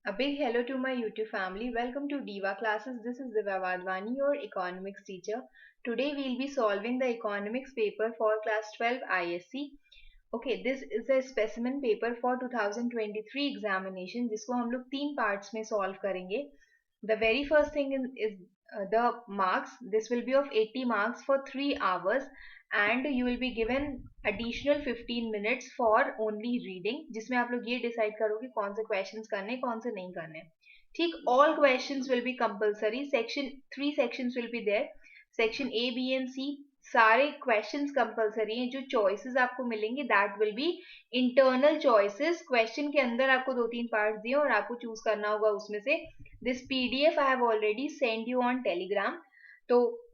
A big hello to my YouTube family. Welcome to Diva Classes. This is Divya Wadhwani, your economics teacher. Today we'll be solving the economics paper for class 12 ISC. Okay, this is a specimen paper for 2023 examination जिसको हम लोग 3 parts में solve करेंगे. The very first thing is the marks. This will be of 80 marks for 3 hours and you will be given additional 15 minutes for only reading जिसमें आप लोग ये decide करोगे कौन से questions करने कौन से नहीं करने. ठीक, all questions will be compulsory. Three sections will be there. Section A, B and C सारे क्वेश्चंस कंपलसरी हैं. जो चॉइसेस आपको मिलेंगे that will B internal choices. Question के अंदर आपको 2-3 पार्ट्स दिए और आपको चूज करना होगा उसमें से. This PDF I have already send you on Telegram. तो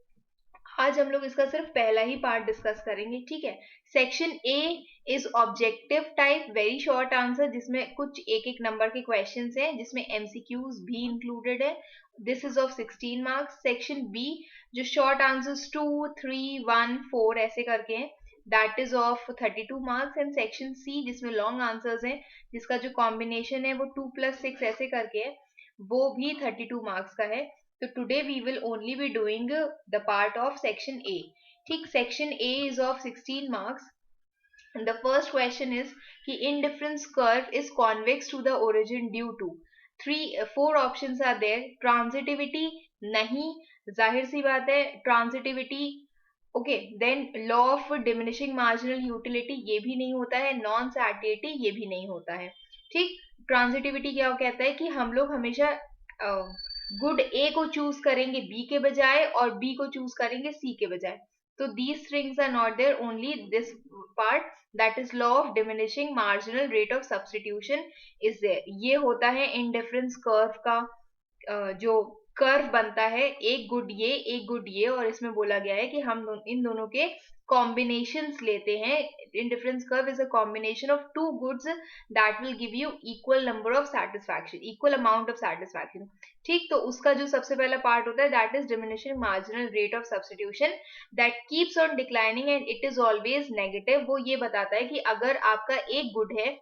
आज हम लोग इसका सिर्फ पहला ही पार्ट डिस्कस करेंगे. ठीक है. Section A is objective type, very short answer, जिसमें कुछ एक एक नंबर के क्वेश्चंस हैं जिसमें एमसीक्यूज भी इंक्लूडेड है. This is of 16 marks. Section B जो शॉर्ट आंसर्स 2, 3, 1, 4 ऐसे करके हैं, that is of 32 marks. And section C जिसमें लॉन्ग आंसर्स हैं जिसका जो कॉम्बिनेशन है वो 2+6 ऐसे करके है, वो भी 32 मार्क्स का है. So today we will only be doing the part of section A. ठीक, section A is of 16 marks. And the first question is कि indifference curve is convex to the origin due to 4 options are there. Transitivity नहीं, जाहिर सी बात है transitivity. Okay, then law of diminishing marginal utility ये भी नहीं होता है. non satiety ये भी नहीं होता है. ठीक, transitivity क्या कहता है कि हम लोग हमेशा गुड ए को चूज करेंगे बी के बजाय और बी को चूज करेंगे सी के बजाय. तो these things are not there, only this part, that is law of diminishing marginal rate of substitution is there. ये होता है इंडिफरेंस कर्व का जो कर्व बनता है, एक गुड ये और इसमें बोला गया है कि हम इन दोनों के कॉम्बिनेशंस लेते हैं. Indifference curve is a combination of two goods that will give you equal number of satisfaction, equal amount of satisfaction. ठीक, तो उसका जो सबसे पहला पार्ट होता है that is diminishing marginal rate of substitution that keeps on declining and it is always negative. वो ये बताता है कि अगर आपका एक गुड है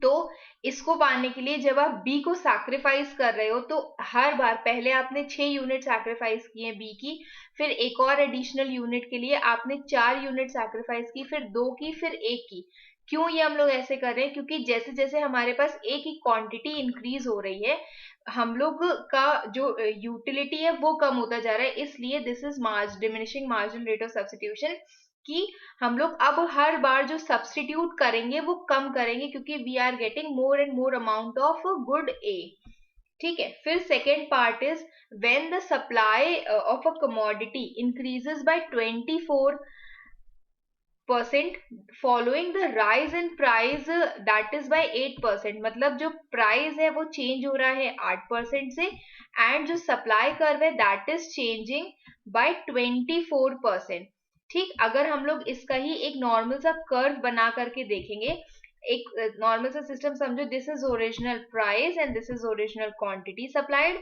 तो इसको पाने के लिए जब आप बी को सैक्रिफाइस कर रहे हो तो हर बार पहले आपने 6 यूनिट सैक्रिफाइस किए बी की, फिर एक और एडिशनल यूनिट के लिए आपने 4 यूनिट सैक्रिफाइस की, फिर 2 की, फिर 1 की. क्यों ये हम लोग ऐसे कर रहे हैं? क्योंकि जैसे जैसे हमारे पास ए की क्वांटिटी इंक्रीज हो रही है हम लोग का जो यूटिलिटी है वो कम होता जा रहा है. इसलिए this is diminishing marginal rate of substitution कि हम लोग अब हर बार जो सब्स्टिट्यूट करेंगे वो कम करेंगे क्योंकि we are getting more and more amount of good a. ठीक है. फिर second part is when the supply of a commodity increases by 24% following the rise in price that is by 8%. मतलब जो प्राइस है वो चेंज हो रहा है 8% से एंड जो सप्लाई कर्व है दैट इज चेंजिंग बाय 24%. ठीक, अगर हम लोग इसका ही एक नॉर्मल सा कर्व बना करके देखेंगे, एक नॉर्मल सा सिस्टम समझो, this is original price and this is original quantity supplied.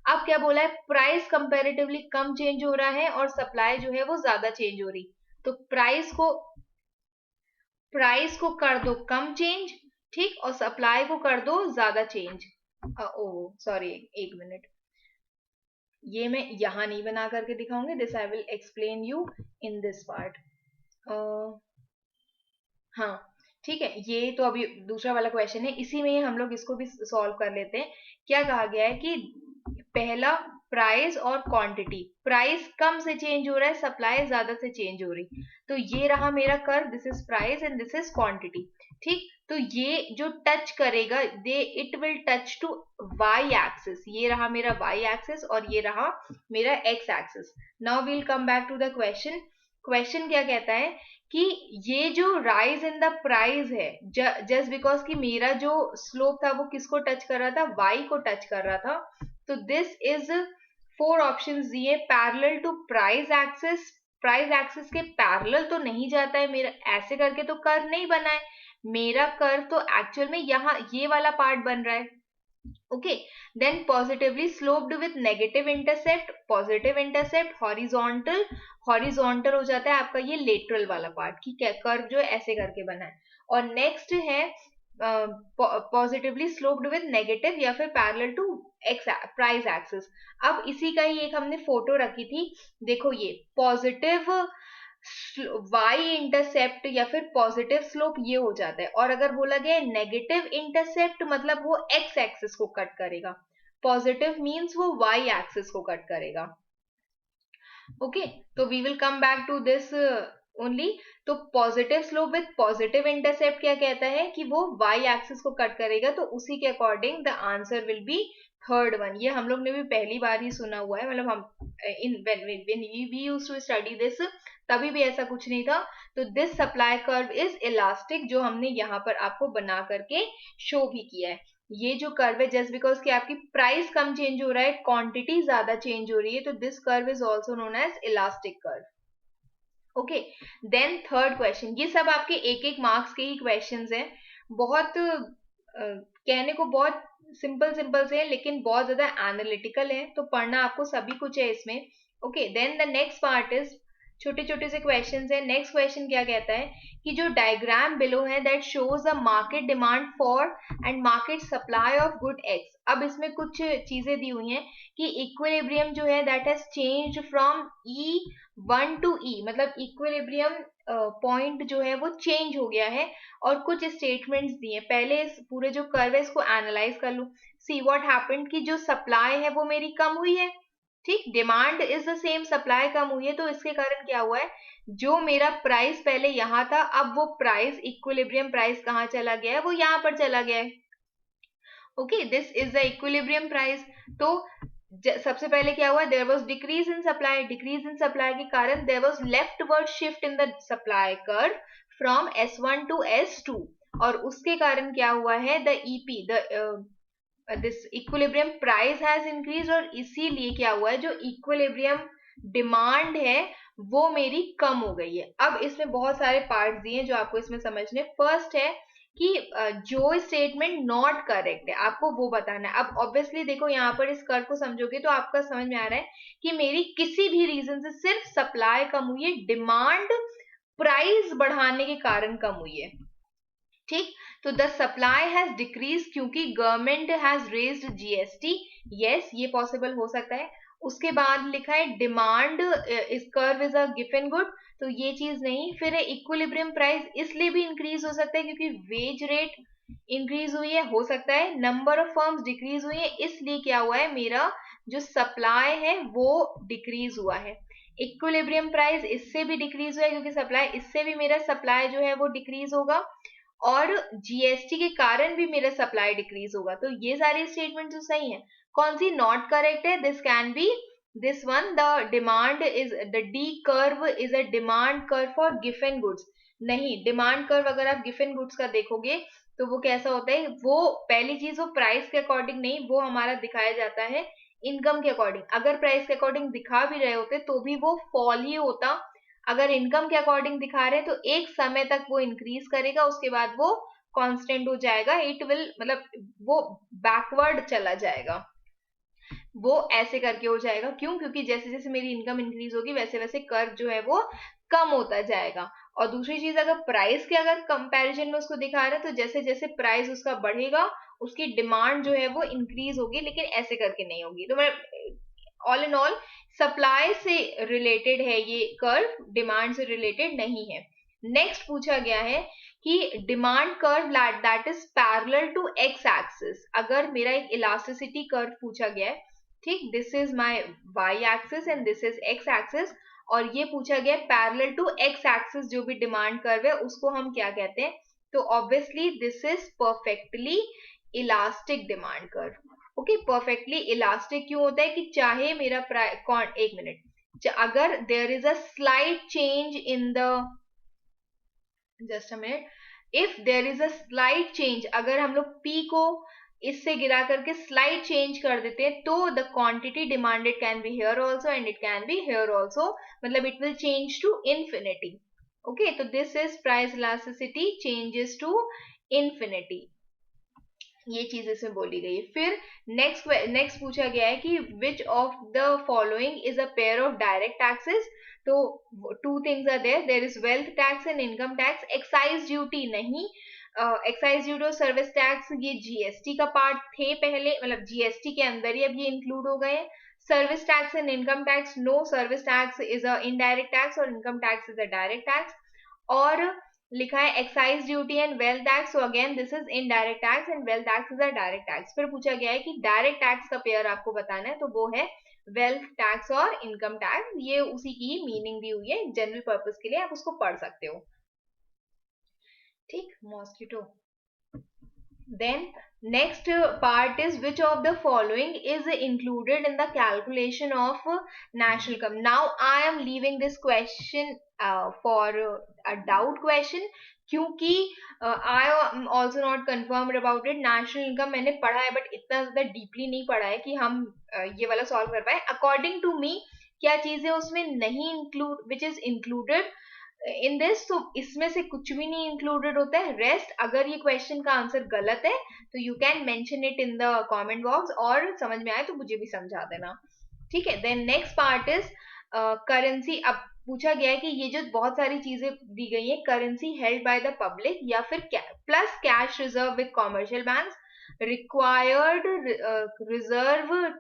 अब क्या बोला है? प्राइस कंपैरेटिवली कम चेंज हो रहा है और सप्लाई जो है वो ज्यादा चेंज हो रही. तो प्राइस को कर दो कम चेंज, ठीक, और सप्लाई को कर दो ज्यादा चेंज. ओ सॉरी, एक मिनट, ये मैं यहां नहीं बना करके दिखाऊंगी. This I will explain you in this part. हाँ, ठीक है. ये तो अभी दूसरा वाला क्वेश्चन है, इसी में ही हम लोग इसको भी सॉल्व कर लेते हैं. क्या कहा गया है कि पहला प्राइस और क्वांटिटी, प्राइस कम से चेंज हो रहा है, सप्लाई ज्यादा से चेंज हो रही. तो ये रहा मेरा curve, this is price and this is quantity. ठीक, तो ये जो टच करेगा it will touch to Y axis. ये रहा मेरा वाई एक्सिस और ये रहा मेरा X axis. Now we'll come back to the question. Question क्या कहता है कि ये जो राइज इन द प्राइस है जस्ट बिकॉज कि मेरा जो स्लोप था वो किसको टच कर रहा था? वाई को टच कर रहा था. तो दिस इज 4 ऑप्शंस दिए parallel to price axis. Price axis के पैरेलल तो नहीं जाता है मेरा, ऐसे करके तो कर्व नहीं बना है मेरा. कर्व तो एक्चुअल में यहाँ ये वाला पार्ट बन रहा है. Okay, then positively sloped with negative intercept, positive intercept, horizontal, horizontal हो जाता है आपका ये लेटरल वाला पार्ट. ठीक है, कर्व जो है ऐसे करके बना है. और नेक्स्ट है पॉजिटिवली स्लोप्ड विद नेगेटिव या फिर parallel to X price axis. अब इसी का ही एक हमने फोटो रखी थी, देखो ये पॉजिटिव वाई इंटरसेप्ट या फिर पॉजिटिव स्लोप ये हो जाता है, और अगर बोला गया नेगेटिव इंटरसेप्ट मतलब वो एक्स एक्सिस को कट करेगा, पॉजिटिव मीन्स वो वाई एक्सिस को कट करेगा। ओके, तो we will come back to this only. तो positive slope with positive intercept क्या कहता है कि वो वाई एक्सिस को कट करेगा, तो उसी के according the answer will be third one. ये हम लोग ने भी पहली बार ही सुना हुआ है, मतलब हम इन when we used to study this तभी भी ऐसा कुछ नहीं था। तो this supply curve is elastic, जो हमने यहाँ पर आपको बना करके शो भी किया है। ये जो कर्व है जस्ट बिकॉज कि आपकी प्राइस कम चेंज हो रहा है, क्वांटिटी ज्यादा चेंज हो रही है, तो this curve is also known as elastic curve. Okay, then third question, ये सब आपके एक एक मार्क्स के ही क्वेश्चंस हैं, बहुत कहने को बहुत सिंपल सिंपल से है लेकिन बहुत ज्यादा एनालिटिकल है, तो पढ़ना आपको सभी कुछ है इसमें। Okay, then the next part is छोटे छोटे से क्वेश्चंस है। नेक्स्ट क्वेश्चन क्या कहता है कि जो डायग्राम बिलो है that shows the market demand for and market supply of good x. अब इसमें कुछ चीजें दी हुई हैं कि इक्विलिब्रियम जो है that has change from E1 to E, मतलब इक्विलिब्रियम पॉइंट जो है वो चेंज हो गया है, और कुछ स्टेटमेंट्स दिए। पहले इस पूरे जो कर्व है इसको एनालाइज कर लूं। सी व्हाट हैपेंड कि जो सप्लाई है वो मेरी कम हुई है, ठीक, demand is the same, supply कम हुई है, तो इसके कारण क्या हुआ है, जो मेरा प्राइस पहले यहाँ था अब वो प्राइस इक्विलिब्रियम प्राइस कहाँ चला गया है, वो यहाँ पर चला गया है। Okay, this is the equilibrium price. तो सबसे पहले क्या हुआ, there was decrease in supply, decrease in supply के कारण there was leftward shift in the supply curve from S1 to S2, और उसके कारण क्या हुआ है, the EP this equilibrium price has increase, और इसीलिए क्या हुआ है, जो इक्विलिब्रियम डिमांड है वो मेरी कम हो गई है। अब इसमें बहुत सारे पार्ट्स दिए हैं जो आपको इसमें समझने। फर्स्ट है कि जो स्टेटमेंट नॉट करेक्ट है आपको वो बताना है। अब ऑब्वियसली देखो यहाँ पर इस कर्व को समझोगे तो आपका समझ में आ रहा है कि मेरी किसी भी रीजन से सिर्फ सप्लाई कम हुई है, डिमांड प्राइस बढ़ाने के कारण कम हुई है, ठीक। तो द सप्लाई हैज डिक्रीज क्योंकि government has raised GST, yes ये पॉसिबल हो सकता है। उसके बाद लिखा है डिमांड इस curve is a given good, तो ये चीज नहीं। फिर है इक्विलिब्रियम प्राइस इसलिए भी इंक्रीज हो सकता है क्योंकि वेज रेट इंक्रीज हुई है, हो सकता है नंबर ऑफ फर्म्स डिक्रीज हुई है, इसलिए क्या हुआ है, मेरा जो सप्लाई है वो डिक्रीज हुआ है। इक्विलिब्रियम प्राइस इससे भी डिक्रीज हुआ है क्योंकि सप्लाई, इससे भी मेरा सप्लाई जो है वो डिक्रीज होगा, और जीएसटी के कारण भी मेरा सप्लाई डिक्रीज होगा। तो ये सारे स्टेटमेंट तो सही है। कौन सी नॉट करेक्ट है, this can be this one, the demand is the D curve is a demand curve for given goods. नहीं, डिमांड कर्व अगर आप गिवन गुड्स का देखोगे तो वो कैसा होता है, वो पहली चीज वो प्राइस के अकॉर्डिंग नहीं, वो हमारा दिखाया जाता है इनकम के अकॉर्डिंग। अगर प्राइस के अकॉर्डिंग दिखा भी रहे होते तो भी वो फॉल ही होता। अगर इनकम के अकॉर्डिंग दिखा रहे हैं तो एक समय तक वो इंक्रीज करेगा, उसके बाद वो कांस्टेंट हो जाएगा, इट विल मतलब वो बैकवर्ड चला जाएगा, वो ऐसे करके हो जाएगा। क्यों, क्योंकि जैसे जैसे मेरी इनकम इंक्रीज होगी वैसे वैसे कर्व जो है वो कम होता जाएगा। और दूसरी चीज, अगर प्राइस के अगर कंपैरिजन में उसको दिखा रहे हैं तो जैसे जैसे प्राइस उसका बढ़ेगा उसकी डिमांड जो है वो इंक्रीज होगी, लेकिन ऐसे करके नहीं होगी। तो मतलब ऑल इन ऑल सप्लाई से रिलेटेड है ये कर्व, डिमांड से रिलेटेड नहीं है। नेक्स्ट पूछा गया है कि demand curve that is parallel to X axis. अगर मेरा एक इलास्टिसिटी कर्व पूछा गया है, ठीक, this is my Y axis and this is X axis, और ये पूछा गया पैरेलल टू एक्स एक्सिस जो भी डिमांड कर्व है उसको हम क्या कहते हैं, तो obviously this is perfectly elastic demand curve. Okay, perfectly elastic क्यों होता है कि चाहे मेरा एक मिनट, अगर there is a slight change in the, just a minute, if there is a slight change, अगर हम लोग P को इससे गिरा करके स्लाइट चेंज कर देते हैं तो the quantity demanded can be here also and it can be here also, मतलब it will change to infinity. Okay, तो this is price elasticity changes to infinity, ये चीज इसमें बोली गई है। फिर नेक्स्ट पूछा गया है कि which of the following is a pair of direct taxes. तो two things are there, there is wealth tax and income tax. Excise duty नहीं, एक्साइज ड्यूटी और सर्विस टैक्स ये जीएसटी का पार्ट थे पहले, मतलब जीएसटी के अंदर ही अब ये इंक्लूड हो गए हैं. Service tax and income tax, no, service tax is a indirect tax और income tax is a direct tax. और लिखा है excise duty and wealth tax, so again this is indirect tax and wealth tax is a direct tax. फिर पूछा गया है कि direct tax का पेयर आपको बताना है, तो वो है वेल्थ टैक्स और इनकम टैक्स. ये उसी की मीनिंग दी हुई है, जनरल पर्पस के लिए आप उसको पढ़ सकते हो. ठीक, mosquito. Then next part is which of the following is included in the calculation of national income. Now I am leaving this question for a doubt question, क्योंकि I am also not confirmed about it. national income मैंने पढ़ा है but इतना ज्यादा deeply नहीं पढ़ा है कि हम ये वाला सॉल्व कर पाए. अकॉर्डिंग टू मी क्या चीजें उसमें नहीं include, which is included in this, तो इसमें से कुछ भी नहीं इंक्लूडेड होता है. रेस्ट, अगर ये क्वेश्चन का आंसर गलत है तो you can mention it in the comment box, और समझ में आए तो मुझे भी समझा देना. ठीक है. Then next part is currency. अब पूछा गया है कि ये जो बहुत सारी चीजें दी गई है, currency held by the public या फिर plus cash reserve with commercial banks, required reserve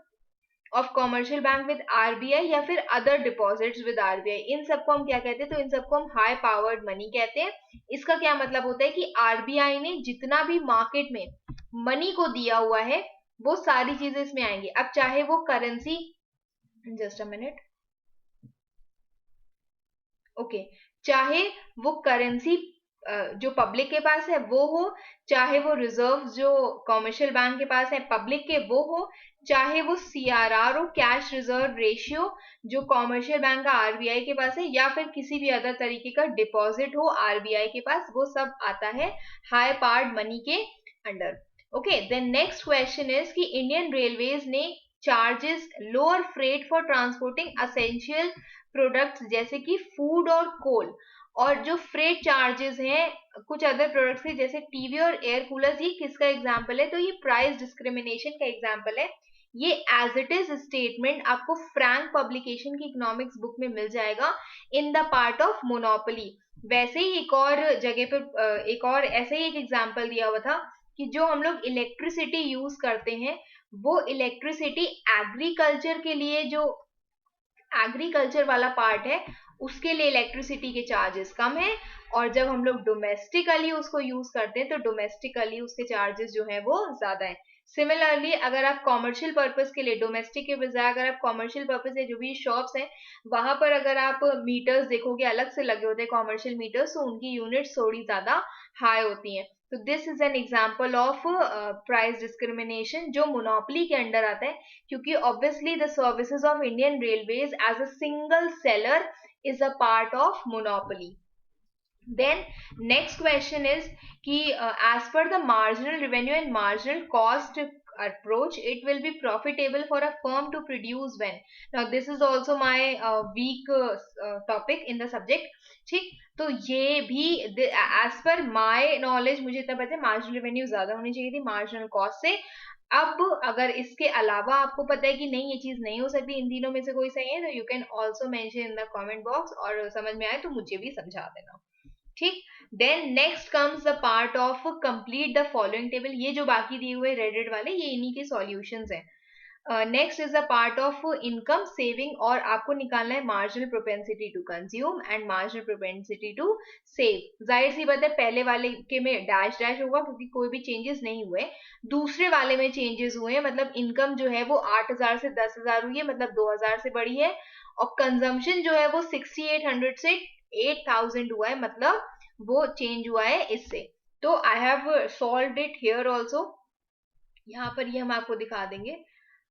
of commercial bank with RBI या फिर अदर डिपॉजिट्स विद आरबीआई, इन सबको हम क्या कहते हैं? तो इन सबको हम हाई पावर्ड मनी कहते हैं. इसका क्या मतलब होता है कि आरबीआई ने जितना भी मार्केट में मनी को दिया हुआ है वो सारी चीजें इसमें आएंगी. अब चाहे वो currency, just a minute, okay, चाहे वो करेंसी जो पब्लिक के पास है वो हो, चाहे वो रिजर्व जो कॉमर्शियल बैंक के पास है पब्लिक के वो हो, चाहे वो सीआरआर हो, कैश रिजर्व रेशियो जो कॉमर्शियल बैंक का आरबीआई के पास है, या फिर किसी भी अदर तरीके का डिपॉजिट हो आरबीआई के पास, वो सब आता है हाई पावर्ड मनी के under. Okay. Then next question is कि इंडियन रेलवेज ने charges lower freight for transporting essential products जैसे कि फूड और कोल, और जो फ्रेट चार्जेस हैं कुछ अदर प्रोडक्ट्स के जैसे टीवी और एयर कूलर्स, ये किसका एग्जांपल है? तो ये प्राइस डिस्क्रिमिनेशन का एग्जांपल है. ये एज इट इज स्टेटमेंट आपको फ्रैंक पब्लिकेशन की इकोनॉमिक्स बुक में मिल जाएगा in the part of monopoly. वैसे ही एक और जगह पर एक और ऐसे ही एक एग्जांपल दिया हुआ था कि जो हम लोग इलेक्ट्रिसिटी यूज करते हैं वो इलेक्ट्रिसिटी एग्रीकल्चर के लिए, जो एग्रीकल्चर वाला पार्ट है उसके लिए इलेक्ट्रिसिटी के चार्जेस कम है, और जब हम लोग डोमेस्टिकली उसको यूज करते हैं तो डोमेस्टिकली उसके चार्जेस जो है वो ज्यादा है. सिमिलरली अगर आप कॉमर्शियल पर्पस के लिए, डोमेस्टिक के बजाय अगर आप कॉमर्शियल पर्पस है जो भी शॉप्स हैं वहां पर अगर आप मीटर्स देखोगे अलग से लगे होते हैं कॉमर्शियल मीटर्स, तो उनकी यूनिट्स थोड़ी ज्यादा हाई होती हैं. तो this is an example of price discrimination जो मोनोपोली के अंडर आता है, क्योंकि obviously the services of Indian railways as a single seller is a part of monopoly. Then next question is कि as per the marginal revenue and marginal cost approach, it will be profitable for a firm to produce when. Now this is also my weak topic in the subject. ठीक, तो ये भी as per my knowledge मुझे इतना पता है marginal revenue ज्यादा होनी चाहिए थी marginal cost से. अब अगर इसके अलावा आपको पता है कि नहीं ये चीज नहीं हो सकती, इन तीनों में से कोई सही है, तो you can also mention in the comment box, और समझ में आए तो मुझे भी समझा देना. ठीक. Then next comes the part of complete the following table. ये जो बाकी दिए हुए रेडेड वाले ये इन्हीं के सॉल्यूशंस हैं. Next is a part of income saving, और आपको निकालना है marginal propensity to consume and marginal propensity to save. जाहिर सी बात है पहले वाले के में डैश डैश होगा क्योंकि कोई भी चेंजेस नहीं हुए. दूसरे वाले में चेंजेस हुए हैं, मतलब इनकम जो है वो 8,000 से 10,000 हुई है, मतलब 2,000 से बढ़ी है, और कंजम्पशन जो है वो 6,800 से 8,000 हुआ है, मतलब वो चेंज हुआ है इससे. तो I have solved it here also. यहाँ पर ये हम आपको दिखा देंगे.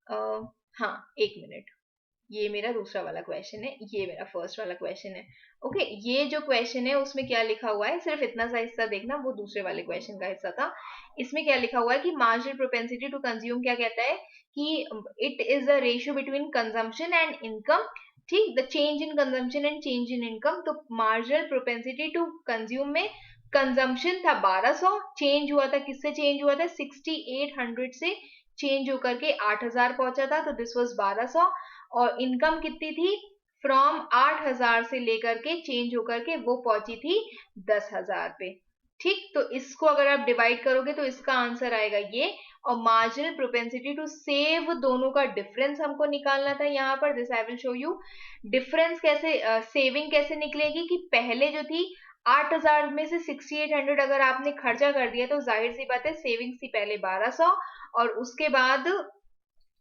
हाँ, एक मिनट, ये मेरा दूसरा वाला क्वेश्चन है, ये मेरा फर्स्ट वाला क्वेश्चन है. ओके. ये जो क्वेश्चन है उसमें क्या लिखा हुआ है, सिर्फ इतना सा हिस्सा देखना, वो दूसरे वाले क्वेश्चन का हिस्सा था. इसमें क्या लिखा हुआ है कि मार्जिनल प्रोपेंसिटी टू कंज्यूम क्या कहता है कि it is a ratio between consumption and income. ठीक, the change in consumption and change in income. तो मार्जिनल प्रोपेंसिटी टू कंज्यूम में कंजम्पशन था 1200, चेंज हुआ था, किससे चेंज हुआ था? 6,800 से चेंज होकर के 8,000 पहुंचा था, तो दिस वाज 1200. और इनकम कितनी थी? फ्रॉम 8,000 से लेकर के चेंज होकर के वो पहुंची थी 10,000 पे. ठीक, तो इसको अगर आप डिवाइड करोगे तो इसका आंसर आएगा ये। और मार्जिनल प्रोपेंसिटी टू सेव, दोनों का डिफरेंस हमको निकालना था यहाँ पर। This I will show you. Difference कैसे, सेविंग कैसे निकलेगी कि पहले जो थी 8,000 में से 6800 अगर आपने खर्चा कर दिया तो जाहिर सी बात है सेविंग्स थी पहले 1200, और उसके बाद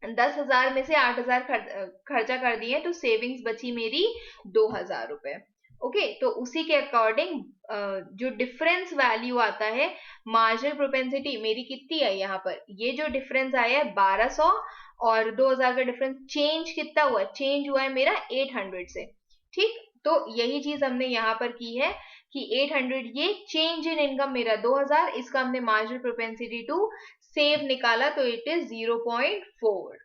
10,000 में से 8,000 खर्चा कर दिए तो सेविंग्स बची मेरी 2,000 रुपए। ओके, तो उसी के अकॉर्डिंग जो डिफरेंस वैल्यू आता है मार्जिनल प्रोपेंसिटी मेरी कितनी है यहाँ पर, ये जो डिफरेंस आया है 1200 और 2,000 का डिफरेंस, चेंज कितना हुआ, चेंज हुआ है मेरा 800 से। ठीक, तो यही चीज हमने यहाँ पर की है कि 800 ये चेंज इन इनकम मेरा 2,000, इसका हमने मार्जिनल प्रोपेंसिटी टू सेव निकाला तो इट इज 0.4।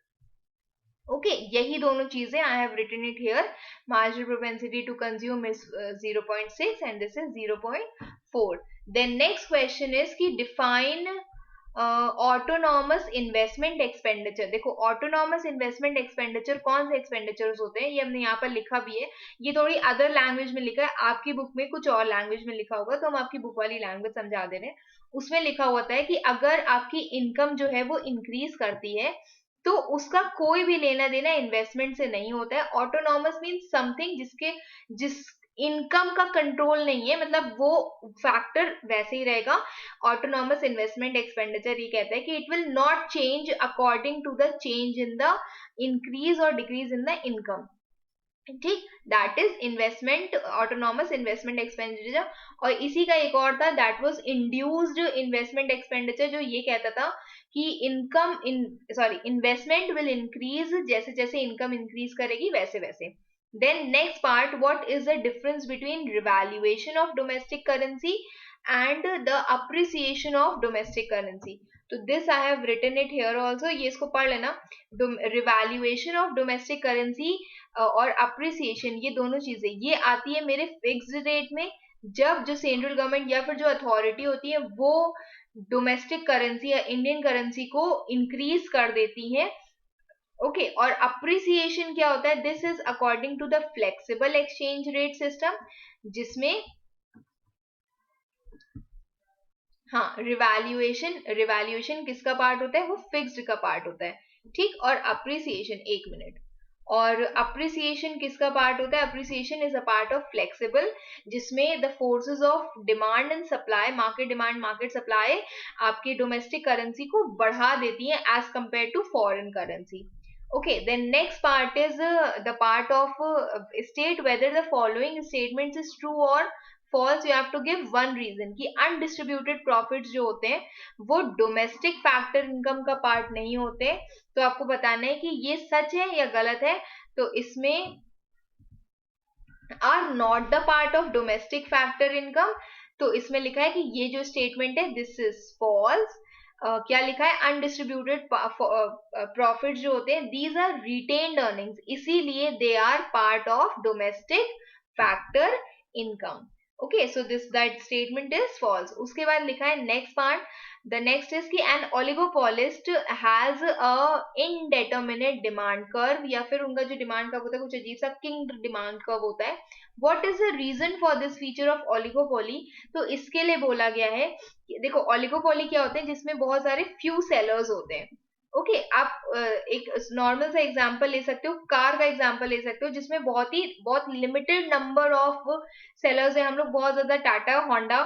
ओके, यही दोनों चीजें I have written it here. Marginal propensity to consume is 0.6 and this is 0.4। Then next question is कि डिफाइन ऑटोनॉमस इन्वेस्टमेंट एक्सपेंडिचर। देखो ऑटोनॉमस इन्वेस्टमेंट एक्सपेंडिचर कौन से expenditures होते हैं, ये हमने यहाँ पर लिखा भी है। ये थोड़ी अदर लैंग्वेज में लिखा है, आपकी बुक में कुछ और लैंग्वेज में लिखा होगा, तो हम आपकी बुक वाली लैंग्वेज समझा दे रहे हैं। उसमें लिखा होता है कि अगर आपकी इनकम जो है वो इंक्रीज करती है तो उसका कोई भी लेना देना इन्वेस्टमेंट से नहीं होता है। ऑटोनॉमस मीन समथिंग जिस इनकम का कंट्रोल नहीं है, मतलब वो फैक्टर वैसे ही रहेगा। ऑटोनॉमस इन्वेस्टमेंट एक्सपेंडिचर ये कहता है कि it will not change according to the change in the increase और डिक्रीज इन द इनकम। ठीक, that is investment, autonomous investment expenditure. और इसी का एक और था, that was induced investment expenditure, जो ये कहता था कि इन्वेस्टमेंट विल इंक्रीज जैसे जैसे इनकम इंक्रीज करेगी वैसे वैसे। Then next part, what is the difference between revaluation of domestic currency and the appreciation of domestic currency. तो this I have written it here also, ये इसको पढ़ लेना। रिवैल्यूएशन ऑफ डोमेस्टिक करेंसी और appreciation, ये दोनों चीजें ये आती है मेरे फिक्स्ड रेट में, जब जो सेंट्रल गवर्नमेंट या फिर जो अथॉरिटी होती है वो डोमेस्टिक करेंसी या इंडियन करेंसी को इंक्रीज कर देती है। ओके, और अप्रिसिएशन क्या होता है, this is according to the flexible exchange rate system, जिसमें हाँ रिवैल्यूएशन किसका पार्ट होता है, वो फिक्स्ड का पार्ट होता है। ठीक, और अप्रिसिएशन, एक मिनट, और अप्रिसिएशन किसका पार्ट होता है, appreciation is a part of flexible, जिसमें the forces of demand and supply, market demand market supply आपकी डोमेस्टिक करेंसी को बढ़ा देती है as compare to foreign currency. Okay, then next part is the part of state whether the following statements is true or false. You have to give one reason कि undistributed profits जो होते हैं वो domestic factor income का part नहीं होते, तो आपको बताना है कि ये सच है या गलत है। तो इसमें are not the part of domestic factor income, तो इसमें लिखा है कि ये जो statement है this is false। क्या लिखा है, अनडिस्ट्रीब्यूटेड प्रॉफिट जो होते हैं दीज आर रिटेन्ड अर्निंग्स, इसीलिए they are part of domestic factor income. Okay, so this that statement is false. उसके बाद लिखा है next part, the next is कि an oligopolist has a indeterminate demand curve, या फिर उनका जो डिमांड कर्व होता है कुछ अजीब सा किंग डिमांड कर्व होता है। What is the reason for this feature of oligopoly, तो इसके लिए बोला गया है, देखो ओलिगोपोली क्या होते हैं, जिसमें बहुत सारे फ्यू सेलर्स होते हैं। ओके, आप एक नॉर्मल सा एग्जांपल ले सकते हो, कार का एग्जांपल ले सकते हो, जिसमें बहुत लिमिटेड नंबर ऑफ सेलर्स है। हम लोग बहुत ज्यादा टाटा, होंडा,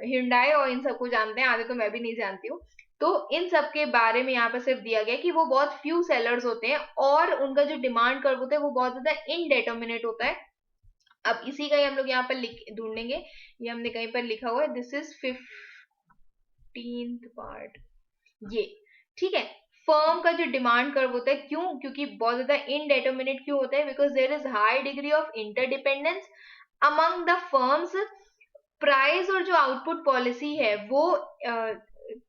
हिंडाई और इन सबको जानते हैं, आगे तो मैं भी नहीं जानती हूँ। तो इन सब के बारे में यहाँ पर सिर्फ दिया गया कि वो बहुत फ्यू सेलर्स होते हैं और उनका जो डिमांड कर्व होता है वो बहुत ज्यादा इनडेटर्मिनेट होता है। अब इसी का ही हम लोग यहाँ पर ढूंढेंगे, ये हमने कहीं पर लिखा हुआ है, दिस इज 15th पार्ट, ये ठीक है। फर्म का जो डिमांड कर्व होता है, क्यों, क्योंकि बहुत ज्यादा इनडेटर्मिनेट क्यों होता है, because there is high degree of interdependence among the firms. Price और जो आउटपुट पॉलिसी है वो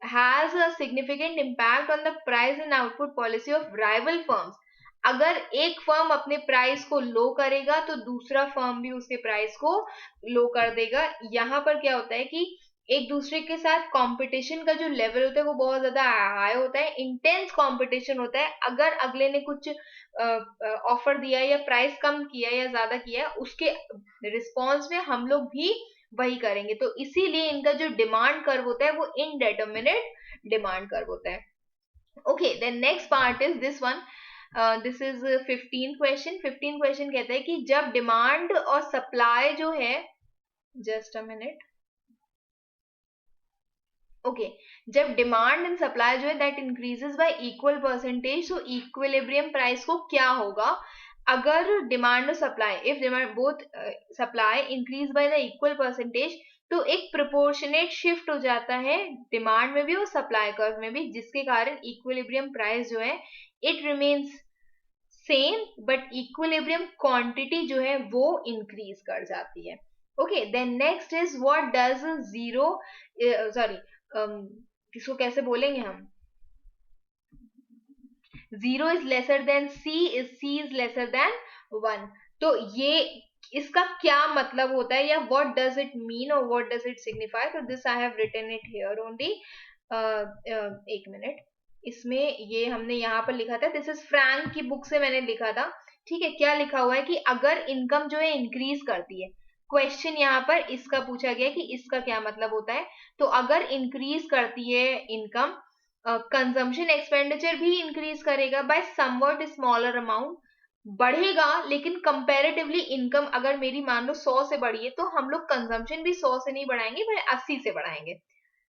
has a significant impact on the price and output policy of rival firms. अगर एक फर्म अपने प्राइस को लो करेगा तो दूसरा फर्म भी उसके प्राइस को लो कर देगा। यहाँ पर क्या होता है कि एक दूसरे के साथ कंपटीशन का जो लेवल होता है वो बहुत ज्यादा हाई होता है, इंटेंस कंपटीशन होता है। अगर अगले ने कुछ ऑफर दिया या प्राइस कम किया या ज्यादा किया, उसके रिस्पॉन्स में हम लोग भी वही करेंगे। तो इसीलिए इनका जो डिमांड कर्व होता है वो इनडेटर्मिनेट डिमांड कर्व होता है। Okay, then next part is this one. This is 15 question. 15 question कहता है कि जब डिमांड और सप्लाई जो है, जस्ट अ मिनट, ओके, जब डिमांड एंड सप्लाई जो है that increases by equal percentage, तो इक्विलिब्रियम प्राइस को क्या होगा अगर डिमांड और supply, if demand both supply increase by the equal percentage, तो एक प्रोपोर्शनेट शिफ्ट हो जाता है डिमांड में भी और सप्लाई कर्व में भी, जिसके कारण इक्विलिब्रियम प्राइस जो है it remains same, but equilibrium quantity जो है वो इंक्रीज कर जाती है। Okay, then next is what does zero, sorry, किसको कैसे बोलेंगे हम, zero is lesser than C is lesser than 1। तो ये इसका क्या मतलब होता है या व्हाट डज इट मीन और व्हाट डज इट सिग्निफाई, तो this I have written it here only. एक मिनट, इसमें ये हमने यहाँ पर लिखा था, दिस इज फ्रैंक की बुक से मैंने लिखा था। ठीक है, क्या लिखा हुआ है कि अगर इनकम जो है इंक्रीज करती है, क्वेश्चन यहाँ पर इसका पूछा गया कि इसका क्या मतलब होता है, तो अगर इंक्रीज करती है इनकम, कंजम्पशन एक्सपेंडिचर भी इंक्रीज करेगा बाय समवट स्मॉलर अमाउंट, बढ़ेगा, लेकिन कंपैरेटिवली इनकम अगर मेरी मान लो 100 से बढ़ी है तो हम लोग कंजम्पशन भी 100 से नहीं बढ़ाएंगे, भाई 80 से बढ़ाएंगे।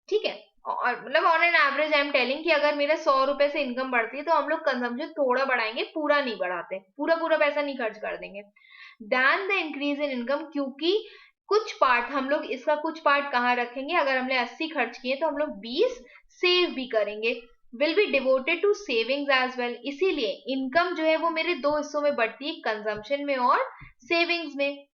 ठीक है, और मतलब on an average I am telling कि अगर मेरे 100 रुपए से इनकम बढ़ती है तो हम लोग कंजम्पशन थोड़ा बढ़ाएंगे, पूरा नहीं बढ़ाते, पूरा पूरा पैसा नहीं खर्च कर देंगे। Than the increase in income, क्योंकि कुछ पार्ट हम लोग, इसका कुछ पार्ट कहाँ रखेंगे, अगर हमने 80 खर्च किए तो हम लोग 20 सेव भी करेंगे, will be devoted to savings as well. इसीलिए इनकम जो है वो मेरे दो हिस्सों में बढ़ती है, कंजम्पशन में और सेविंग्स में।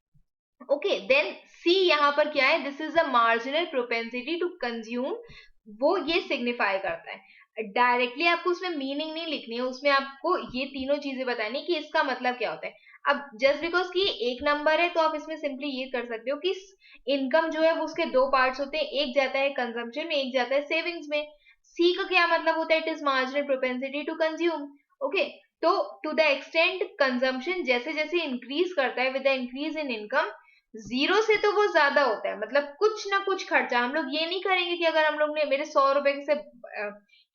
ओके, देन सी यहाँ पर क्या है, this is a marginal propensity to consume, वो ये सिग्निफाई करता है। डायरेक्टली आपको उसमें मीनिंग नहीं लिखनी है, उसमें आपको ये तीनों चीजें बतानी कि इसका मतलब क्या होता है। अब जस्ट बिकॉज कि एक नंबर है तो आप इसमें सिंपली ये कर सकते हो कि इनकम जो है वो उसके दो पार्ट्स होते हैं, एक जाता है कंजम्पशन में, एक जाता है सेविंग्स में। सी का क्या मतलब होता है, it is marginal propensity to consume. Okay, तो टू द एक्सटेंट कंजम्पशन जैसे जैसे इंक्रीज करता है with the increase in income, zero से तो वो ज्यादा होता है, मतलब कुछ ना कुछ खर्चा हम लोग ये नहीं करेंगे कि अगर हम लोग ने, मेरे 100 रुपए से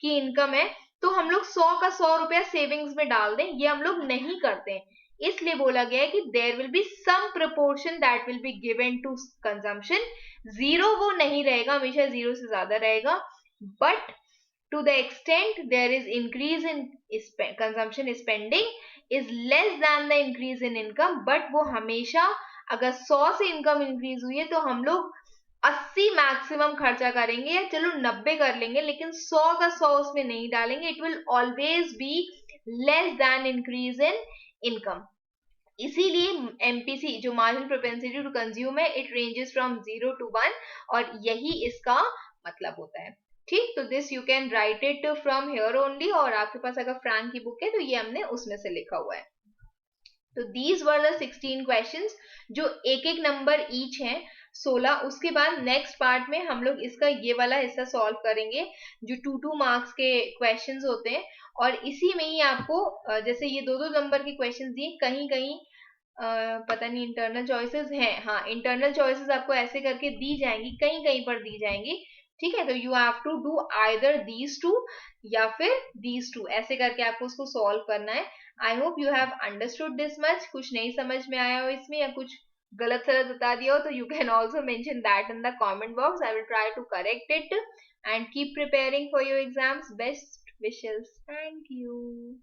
की इनकम है तो हम लोग 100 का 100 रुपया सेविंग्स में डाल दें, ये हम लोग नहीं करते हैं। इसलिए बोला गया है कि there will be some proportion that will be given to consumption, zero वो नहीं रहेगा, हमेशा जीरो से ज्यादा रहेगा, but to the extent there is increase in consumption spending is less than the increase in income, but वो हमेशा, अगर 100 से इनकम इंक्रीज हुई है तो हम लोग 80 मैक्सिमम खर्चा करेंगे, या चलो 90 कर लेंगे, लेकिन 100 का 100 उसमें नहीं डालेंगे, it will always be less than increase in income. इसीलिए एमपीसी जो मार्जिनल प्रोपेंसिटी टू कंज्यूम है, इट रेंजेस फ्रॉम 0 to 1, और यही इसका मतलब होता है। ठीक, तो this you can write it from here only, और आपके पास अगर फ्रैंक की बुक है तो ये हमने उसमें से लिखा हुआ है। तो दीज वर द 16 क्वेश्चंस जो एक एक नंबर ईच हैं, 16। उसके बाद नेक्स्ट पार्ट में हम लोग इसका ये वाला हिस्सा सॉल्व करेंगे जो 2 मार्क्स के क्वेश्चंस होते हैं, और इसी में ही आपको जैसे ये दो नंबर के क्वेश्चंस दिए, कहीं कहीं पता नहीं इंटरनल चॉइसेस हैं, हाँ इंटरनल चॉइसेस आपको ऐसे करके दी जाएंगी, कहीं कहीं पर दी जाएंगी। ठीक है, तो you have to do either these two या फिर दीज टू, ऐसे करके आपको उसको सॉल्व करना है। I hope you have understood this much. कुछ नहीं समझ में आया हो इसमें या कुछ गलत सलत बता दिया हो तो you can also mention that in the comment box, I will try to correct it, and keep preparing for your exams. Best wishes, thank you.